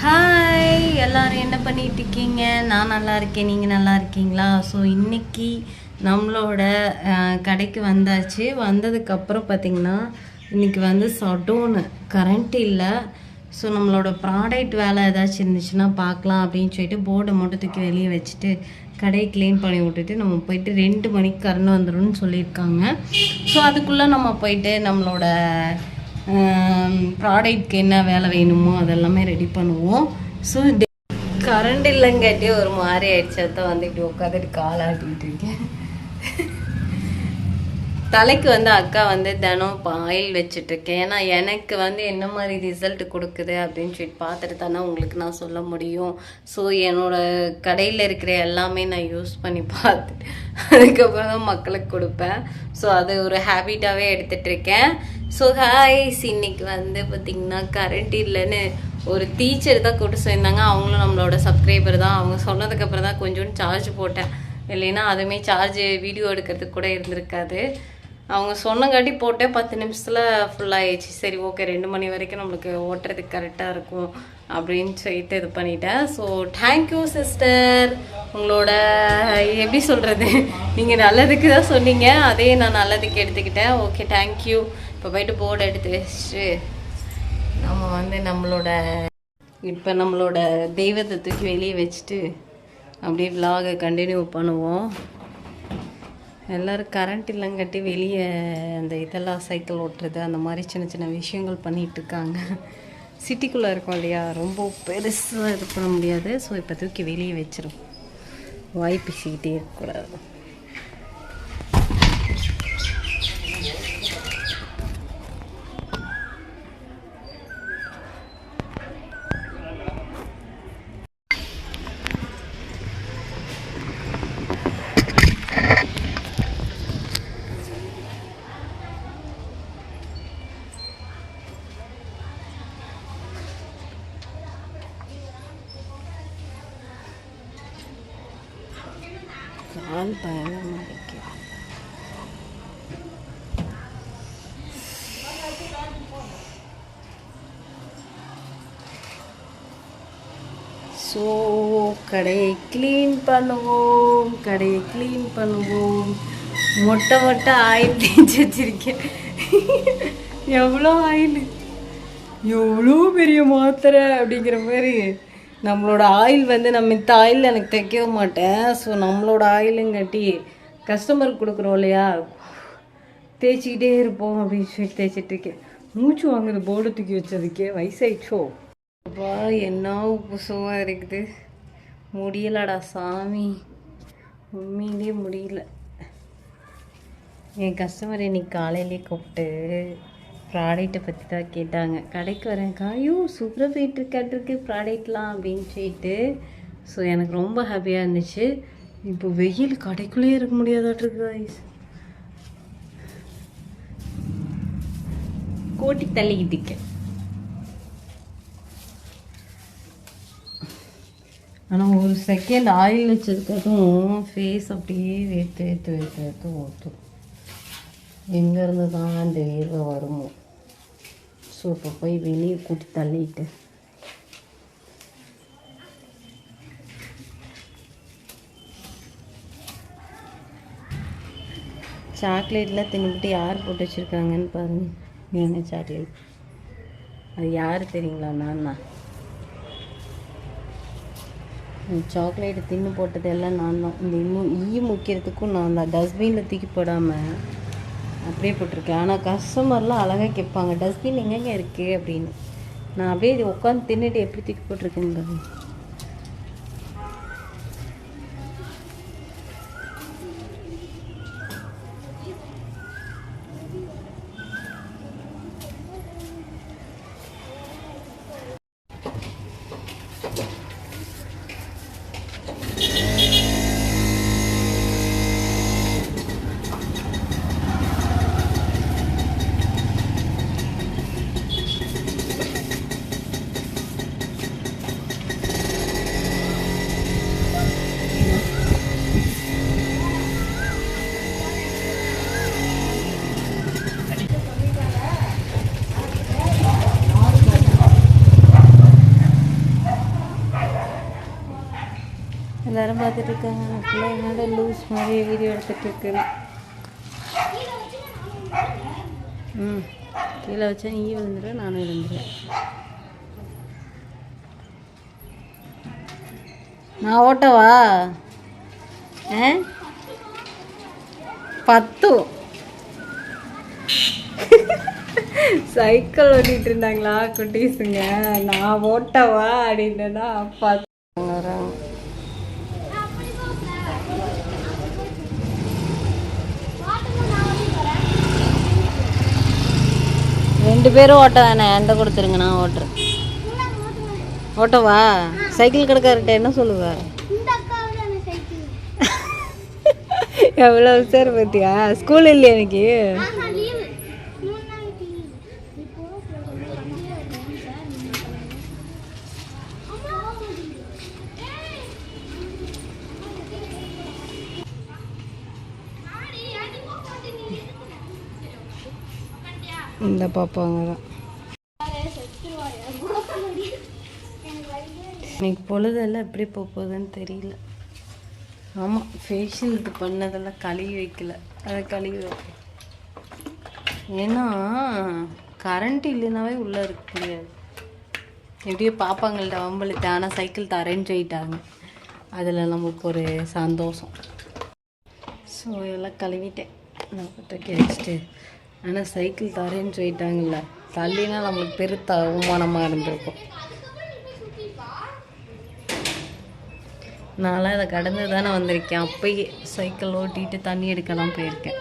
Hi எல்லாரும் என்ன பண்ணிட்டு இருக்கீங்க? நான் நல்லா இருக்கேன். நீங்கள் நல்லா இருக்கீங்களா? ஸோ இன்னைக்கு நம்மளோட கடைக்கு வந்தாச்சு. வந்ததுக்கப்புறம் பார்த்திங்கன்னா இன்றைக்கி வந்து சடோனு கரண்ட் இல்லை. ஸோ நம்மளோட ப்ராடக்ட் வேலை ஏதாச்சும் இருந்துச்சுன்னா பார்க்கலாம் அப்படின்னு சொல்லிட்டு போர்டை மட்டும் தூக்கி வெளியே வச்சுட்டு கடையை க்ளீன் பண்ணி விட்டுட்டு நம்ம போயிட்டு 2 மணிக்கு கரண்ட் வந்துடும்னு சொல்லியிருக்காங்க. ஸோ அதுக்குள்ளே நம்ம போயிட்டு நம்மளோட ப்ராடக்ட்க்கு என்ன வேலை வேணுமோ அதெல்லாமே ரெடி பண்ணுவோம். ஸோ கரண்ட் இல்லைங்காட்டி ஒரு மாதிரி ஆயிடுச்சு. தான் வந்து இப்படி உட்காந்துட்டு காலாட்டிகிட்டு இருக்கேன். தலைக்கு வந்து அக்கா வந்து தினம் ஆயில் வச்சுட்ருக்கேன். ஏன்னா எனக்கு வந்து என்ன மாதிரி ரிசல்ட் கொடுக்குது அப்படின்னு சொல்லிட்டு பார்த்துட்டு தானே உங்களுக்கு நான் சொல்ல முடியும். ஸோ என்னோடய கடையில் இருக்கிற எல்லாமே நான் யூஸ் பண்ணி பார்த்துட்டு அதுக்கப்புறம் தான் மக்களுக்கு கொடுப்பேன். ஸோ அது ஒரு ஹேபிட்டாகவே எடுத்துகிட்ருக்கேன். ஸோ ஹாய்ஸ், இன்னைக்கு வந்து பார்த்திங்கன்னா கரண்ட் இல்லைன்னு ஒரு டீச்சர் தான் கூப்பிட்டு சொல்லியிருந்தாங்க. அவங்களும் நம்மளோட சப்ஸ்கிரைபர் தான். அவங்க சொன்னதுக்கப்புறம் தான் கொஞ்சோண்டு சார்ஜ் போட்டேன். இல்லைன்னா அதுவுமே சார்ஜ் வீடியோ எடுக்கிறதுக்கு கூட இருந்திருக்காது. அவங்க சொன்னங்காட்டி போட்டேன். 10 நிமிஷத்தில் ஃபுல்லாகிடுச்சு. சரி ஓகே, 2 மணி வரைக்கும் நம்மளுக்கு ஓட்டுறதுக்கு கரெக்டாக இருக்கும் அப்படின்னு சொல்லிட்டு இது பண்ணிட்டேன். So thank you sister. உங்களோட எப்படி சொல்கிறது, நீங்கள் நல்லதுக்கு தான் சொன்னீங்க, அதே நான் நல்லதுக்கு எடுத்துக்கிட்டேன். Okay thank you. இப்போ போயிட்டு போர்டு எடுத்து வச்சுட்டு நம்ம வந்து நம்மளோட தெய்வத்தை தூக்கி வெளியே வச்சுட்டு அப்படியே விலாகை கண்டினியூ பண்ணுவோம். எல்லோரும் கரண்ட் இல்லைங்கட்டி வெளியே அந்த இதெல்லாம் சைக்கிள் ஓட்டுறது அந்த மாதிரி சின்ன சின்ன விஷயங்கள் பண்ணிகிட்ருக்காங்க. சிட்டிக்குள்ளே இருக்கோம் இல்லையா, ரொம்ப பெருசாக இது பண்ண முடியாது. ஸோ இப்போ தூக்கி வெளியே வச்சிரும், வாய் பேசிக்கிட்டே இருக்கக்கூடாது. கால் பயமாக இருக்கு. ஸோ கடையை க்ளீன் பண்ணுவோம். மொட்டை ஆயில் தேய்ச்சி வச்சிருக்கேன். எவ்வளோ ஆயில், எவ்வளோ பெரிய மாத்திரை அப்படிங்கிற மாதிரி. நம்மளோட ஆயில் வந்து நான் மித்த ஆயில் எனக்கு தைக்கவே மாட்டேன். ஸோ நம்மளோட ஆயிலுங்கட்டி கஸ்டமருக்கு கொடுக்குறோம் இல்லையா, தேய்ச்சிக்கிட்டே இருப்போம் அப்படின்னு சொல்லி தேய்ச்சிட்ருக்கேன். மூச்சு வாங்குது போர்டு தூக்கி வச்சதுக்கே. வயசாயிடுச்சோ அப்பா, என்ன உப்புசமாக இருக்குது. முடியலடா சாமி, உண்மையிலே முடியல. என் கஸ்டமர் இன்னைக்கு காலையிலே கூப்பிட்டு ப்ராடக்ட்டை பற்றி தான் கேட்டாங்க. கடைக்கு வரேன்க்கா, ஐயோ சூப்பராக போயிட்டுருக்காட்டிருக்கு ப்ராடக்ட்லாம் அப்படின்னு சொல்லிட்டு. ஸோ எனக்கு ரொம்ப ஹாப்பியாக இருந்துச்சு. இப்போ வெயில் கடைக்குள்ளேயே இருக்க முடியாதாட்டிருக்கு. ஐஸ் கோட்டி தள்ளிக்கிட்டு இருக்கேன். ஆனால் ஒரு செகண்ட் ஆயில் வச்சதுக்கதும் ஃபேஸ் அப்படியே வேர்த்து ஓட்டும். எங்கேருந்து தான் அந்த வேர்வை வருமோ. ஸோ இப்போ போய் வெளியே கூட்டி தள்ளிட்டு சாக்லேட்லாம் தின்னுபிட்டு யார் போட்டு வச்சுருக்காங்கன்னு பாருங்கள். ஏங்க சாக்லேட் அது யார் தெரியுங்களா? நான் சாக்லேட்டு தின்னு போட்டதெல்லாம் நான் தான். இந்த இன்னும் முக்கிறதுக்கும் நான் தான் டஸ்ட்பினில் தூக்கி போடாமல் அப்படியே போட்டிருக்கேன். ஆனால் கஸ்டமர்லாம் அழகாக கேட்பாங்க, டஸ்ட்பின் எங்கெங்க இருக்குது அப்படின்னு. நான் அப்படியே இது உட்காந்து தின்னுட்டு எப்படி தூக்கி போட்டிருக்கேன்னு. எல்லாரும் பார்த்துட்டு இருக்காங்க. ஃபுல்லாக என்னோட லூஸ் மாதிரி வீடியோ எடுத்துகிட்டு இருக்கிறேன். கீழே வச்சா நீ விழுந்துடுவேன், நானும் விழுந்துடுவேன். நான் ஓட்டவா? 10 சைக்கிள் ஓட்டிகிட்டு இருந்தாங்களா குட்டீஸுங்க. நான் ஓட்டவா அப்படின்னா 10 வராங்க. ரெண்டு பேரும் ஓட்ட வேணாம், என்கிட்ட கொடுத்துருங்க, நான் ஓட்டுறேன். ஓட்டவா? சைக்கிள் கிடக்கார்ட்ட என்ன சொல்லுவ? எவ்வளோ சார் பார்த்தியா? ஸ்கூல் இல்லையா எனக்கு? இந்த பாப்பாங்க தான் இன்னைக்கு பொழுதெல்லாம் எப்படி போகுதுன்னு தெரியல. ஆமாம், ஃபேஷியல் இது பண்ணதெல்லாம் கழுவி வைக்கல, அதை கழுவி வைக்க. ஏன்னா கரண்ட் இல்லைனாவே உள்ளே இருக்க முடியாது. எப்படியோ பாப்பாங்கள்ட்ட வம்பளுக்கு, ஆனால் சைக்கிள் தரேன்னு சொல்லிட்டாங்க. அதில் நமக்கு ஒரு சந்தோஷம். ஸோ எல்லாம் கழுவிட்டேன் நான் தூக்கி வச்சுட்டு. ஆனால் சைக்கிள் தரேன்னு சொல்லிட்டாங்கல்ல, தள்ளினா நம்மளுக்கு பெருத்த அவமானமாக இருந்திருக்கும். நான்லாம் இதை கடந்து தானே வந்திருக்கேன். அப்பயே சைக்கிள் ஓட்டிகிட்டு தண்ணி எடுக்கலாம் போயிருக்கேன்.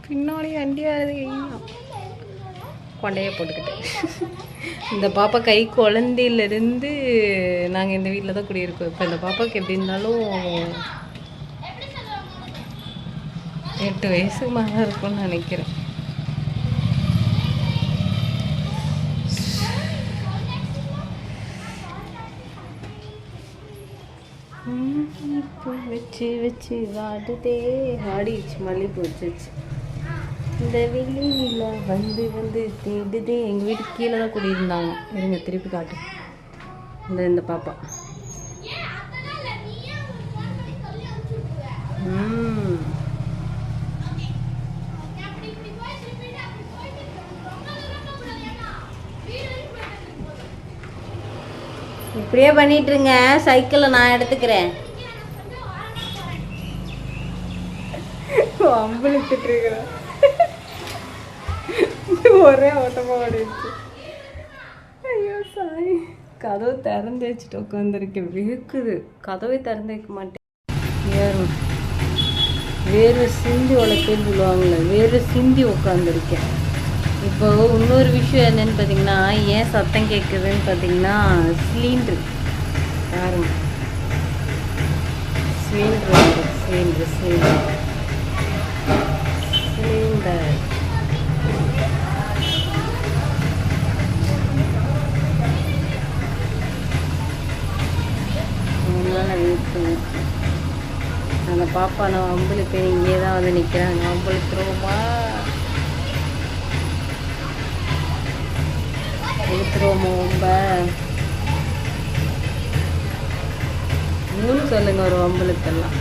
பின்னாடி வண்டி வருது, கொண்டையை போட்டுக்கிட்டேன். இந்த பாப்பா கை குழந்தையிலேருந்து நாங்கள் இந்த வீட்டில் தான் குடியிருக்கோம். இப்போ இந்த பாப்பாவுக்கு எப்படி இருந்தாலும் 8 வயசுக்கு மேலே இருக்கும்னு நினைக்கிறேன். வச்சு வச்சு வாடுதே, ஆடிச்சு மல்லிகைப்பூ வச்சு. இந்த வெளியில வந்து வந்து தேடுதே. எங்கள் வீட்டுக்கு கீழே தான் குடியிருந்தாங்க. இருங்க திருப்பி காட்டு. இந்த பாப்பா இப்படியே பண்ணிட்டுருங்க. சைக்கிளை நான் எடுத்துக்கிறேன். அம்பளுத்துட்டு ஒரே ஓட்டமா ஓடிடுச்சு. ஐயோ சாரி. கதவை திறந்து வச்சுட்டு உட்காந்துருக்கேன். வேக்குது. கதவை திறந்து வைக்க மாட்டேன். வேறு சிந்தி உழைக்கன்னு சொல்லுவாங்கள்ல, வேறு சிந்தி உட்காந்துருக்கேன். இப்போ இன்னொரு விஷயம் என்னன்னு பார்த்தீங்கன்னா, ஏன் சத்தம் கேட்குதுன்னு பார்த்தீங்கன்னா, சிலிண்ட்ரு பாருங்க. சிலிண்டர் சிலிண்டர் சிலிண்டர் சிலிண்டர் அதனால் வெயிட் பண்ணிட்டேன். அந்த பாப்பா நான் அம்பளுக்கு இங்கே தான் வந்து நிற்கிறாங்க. அம்பளுக்கு ரோமா எடுத்துருவோமா? ரொம்ப மூணு சொல்லுங்க ஒரு அம்பளுக்கெல்லாம்.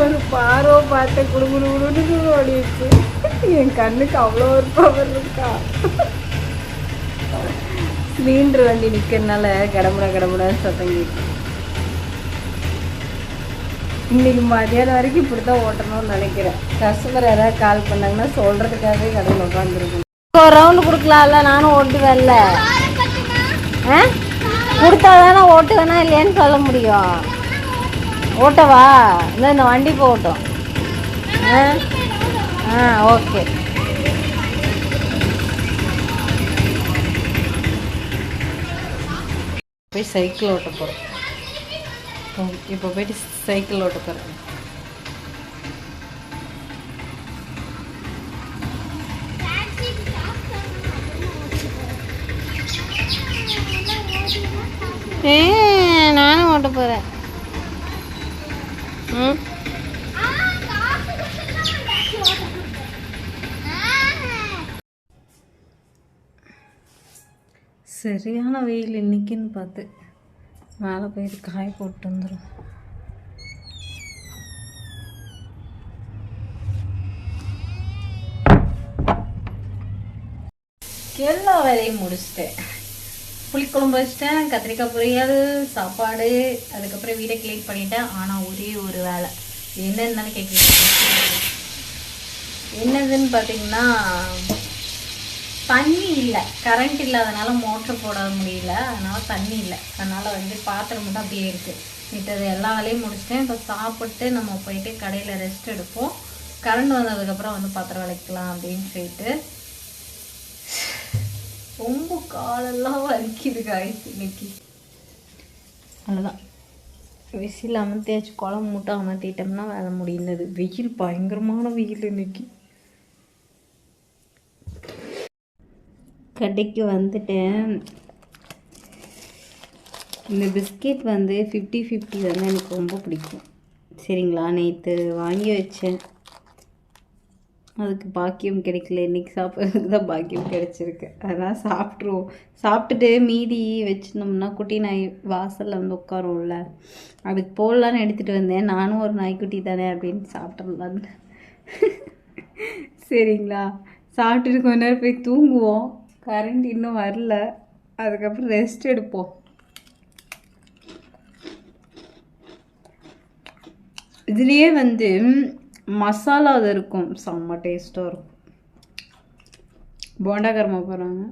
ஒரு பார்வை பார்த்து குடுகுடுன்னு ஓடிடுச்சு. என் கண்ணுக்கு அவ்வளோ ஒரு பவர் இருக்கா? சிலிண்டர் வண்டி நிற்கிறதுனால கடமுடான்னு சத்தம் கேட்கும். இன்னைக்கு மதியானம் வரைக்கும் இப்படி தான் ஓட்டணும்னு நினைக்கிறேன். கஸ்டமர் யாராவது கால் பண்ணாங்கன்னா சொல்கிறதுக்காகவே கடையில் உட்காந்துருக்கணும். ஒரு ரவுண்டு கொடுக்கலாம்ல, நானும் ஓட்டுவேன்ல. கொடுத்தா தானே ஓட்டுவேனா இல்லையான்னு சொல்ல முடியும். ஓட்டவா? இந்த வண்டி போகட்டும். ஓகே. போய் சைக்கிள் ஓட்ட போகிறோம். இப்போ போயிட்டு சைக்கிள் ஓட்ட போகிறேன். நானும் ஓட்ட போகிறேன். ம் சரியான வெயில் இன்னைக்குன்னு பார்த்து மேலே போயிட்டு காய போட்டு வந்துடும். எல்லா வேலையும் முடிச்சிட்டேன். புளிக்குழம்பு வச்சிட்டேன், கத்திரிக்காய் பொரியல், சாப்பாடு, அதுக்கப்புறம் வீடை கிளீன் பண்ணிட்டேன். ஆனால் ஒரே ஒரு வேலை என்னன்னு கேட்குறீங்க. என்னதுன்னு பார்த்தீங்கன்னா தண்ணி இல்லை, கரண்ட் இல்லாதனால மோட்டர் போட முடியல, அதனால் தண்ணி இல்லை. அதனால் வந்து பாத்திரம் மட்டும் அப்படியே இருக்குது. மித்தது எல்லா வேலையும் முடிச்சிட்டேன். இப்போ சாப்பிட்டு நம்ம போயிட்டு கடையில் ரெஸ்ட் எடுப்போம். கரண்ட் வந்ததுக்கப்புறம் வந்து பாத்திரம் விளக்கலாம் அப்படின்னு சொல்லிட்டு. ரொம்ப காலெல்லாம் வலிக்குது காய்ச்சி இன்னைக்கு. அவ்வளோதான், விசில் அமர்த்தியாச்சு. குழம்பு மட்டும் அமர்த்திட்டோம்னா வேலை முடிந்தது. வெயில் பயங்கரமான வெயில் இன்னைக்கு. கடைக்கு வந்துட்டேன். இந்த பிஸ்கெட் வந்து 50-50 வந்து எனக்கு ரொம்ப பிடிக்கும். சரிங்களா, நேற்று வாங்கி வச்சேன், அதுக்கு பாக்கியம் கிடைக்கல. இன்றைக்கி சாப்பிட்றதுக்கு தான் பாக்கியம் கிடைச்சிருக்கு. அதனால் சாப்பிட்ருவோம். சாப்பிட்டுட்டு மீதி வச்சிருந்தோம்னா குட்டி நாய் வாசலில் வந்து உட்காரும்ல, அதுக்கு போடலான்னு எடுத்துகிட்டு வந்தேன். நானும் ஒரு நாய்க்குட்டி தானே அப்படின்னு சாப்பிட்றலான்னு. சரிங்களா, சாப்பிட்டுட்டு கொஞ்ச நேரம் போய் தூங்குவோம். கரண்ட் இன்னும் வரல, அதுக்கப்புறம் ரெஸ்ட் எடுப்போம். இதுலேயே வந்து மசாலா அது இருக்கும், செம்ம டேஸ்ட்டாக இருக்கும். போண்டா கர்மா போகிறாங்க.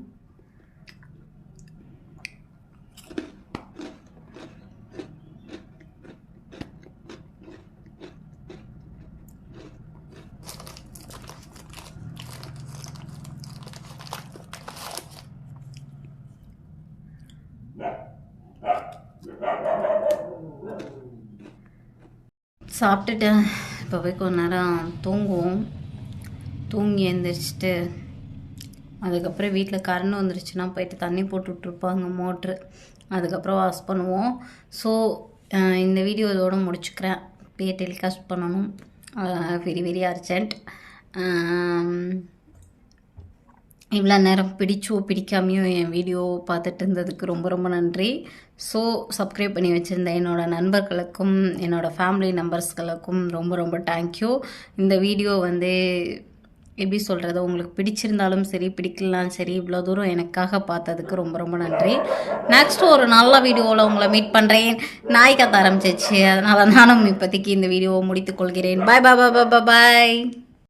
சாப்பிட்டுட்டு இப்போ போய் கொஞ்ச நேரம் தூங்குவோம். தூங்கி எழுந்திரிச்சிட்டு அதுக்கப்புறம் வீட்டில் கரண்ட் வந்துருச்சுன்னா போயிட்டு தண்ணி போட்டு விட்ருப்பாங்க மோட்ரு, அதுக்கப்புறம் வாஷ் பண்ணுவோம். ஸோ இந்த வீடியோ இதோடு முடிச்சுக்கிறேன். போய் டெலிகாஸ்ட் பண்ணணும், வெரி வெரி அர்ஜென்ட். இவ்வளோ நேரம் பிடிச்சோ பிடிக்காமையோ என் வீடியோ பார்த்துட்டு இருந்ததுக்கு ரொம்ப ரொம்ப நன்றி. ஸோ சப்ஸ்கிரைப் பண்ணி வச்சுருந்த என்னோடய நண்பர்களுக்கும் என்னோடய ஃபேமிலி மெம்பர்ஸ்களுக்கும் ரொம்ப ரொம்ப தேங்க்யூ. இந்த வீடியோ வந்து எப்படி சொல்கிறது, உங்களுக்கு பிடிச்சிருந்தாலும் சரி பிடிக்கலனாலும் சரி, இவ்வளோ தூரம் எனக்காக பார்த்ததுக்கு ரொம்ப ரொம்ப நன்றி. நெக்ஸ்ட் ஒரு நல்ல வீடியோவில் உங்களை மீட் பண்ணுறேன். நாய் கத்த ஆரம்பிச்சிச்சு, அதனால் நானும் இப்போதைக்கு இந்த வீடியோவை முடித்துக்கொள்கிறேன். பாய் பாய் பாய் பாய் பாய்.